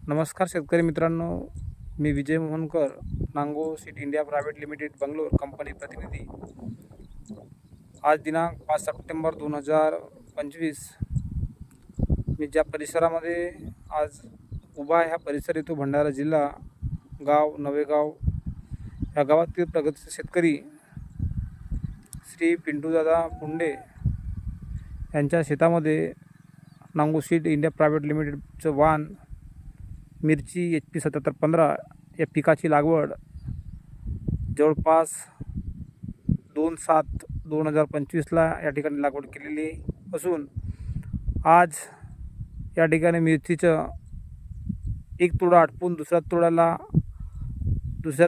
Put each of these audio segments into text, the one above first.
नमस्कार शेतकरी मित्रांनो, मी विजय मोहनकर, नांगो seed India private limited Bangalore company प्रतिनिधी। आज दिनांक 5 सप्टेंबर 2025। मी ज्या परिसरामध्ये आज उभा आहे, हा परिसर येतो भंडारा जिल्हा, गाव नवेगाव। या गावातील प्रगतशील शेतकरी श्री पिंटूदादा पुंडे यांच्या शेतामध्ये नांगो सीड इंडिया प्रायव्हेट लिमिटेडचं वाहन मिरची HP 7715 या पिकाची लागवड जवळपास 2/7/2025ला या ठिकाणी लागवड केलेली असून आज या ठिकाणी मिरचीचं एक तोडा आटपून दुसऱ्या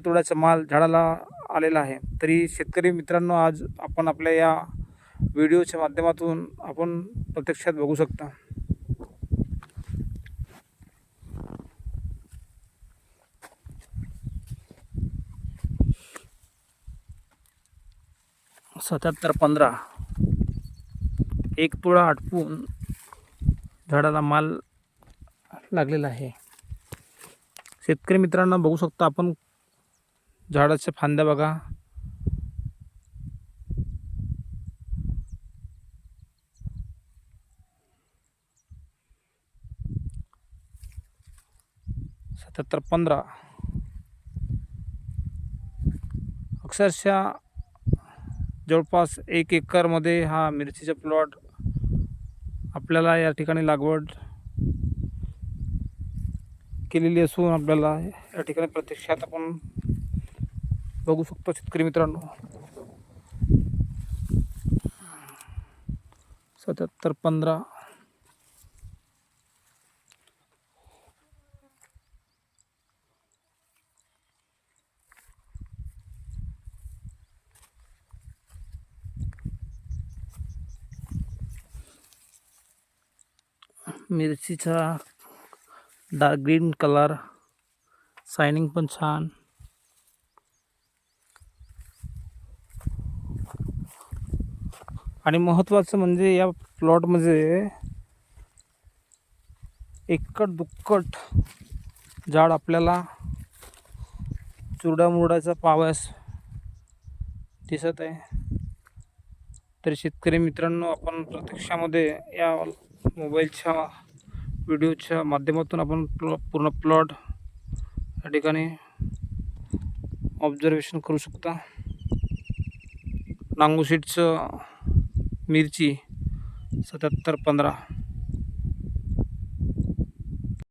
तोड्याचा माल झाडाला आलेला आहे। तरी शेतकरी मित्रांनो, आज आपण आपल्या या व्हिडिओच्या माध्यमातून आपण प्रत्यक्षात बघू शकता। (7715) एक तोडा आटपून झाडाला माल लागलेला आहे। शेतकरी मित्रांनो, बघू शकता आपण झाडाच्या फांद्या बघा, (7715) अक्षरशः जवळपास 1 एकरमध्ये हा मिरचीचा प्लॉट आपल्याला या ठिकाणी लागवड केलेली असून आपल्याला या ठिकाणी प्रत्यक्षात आपण बघू शकतो। शेतकरी मित्रांनो, 7715 मिरचीचा डार्क ग्रीन कलर, शायनिंग पण छान। आणि महत्त्वाचं म्हणजे या प्लॉटमध्ये एकट दुक्कट झाड आपल्याला चुरडामुरडाचा पावस दिसत आहे। तर शेतकरी मित्रांनो, आपण प्रत्यक्षामध्ये या मोबाईलच्या व्हिडिओच्या माध्यमातून आपण पूर्ण प्लॉट या ठिकाणी ऑब्झर्वेशन करू शकता। नांगो सीडचं मिरची 7715।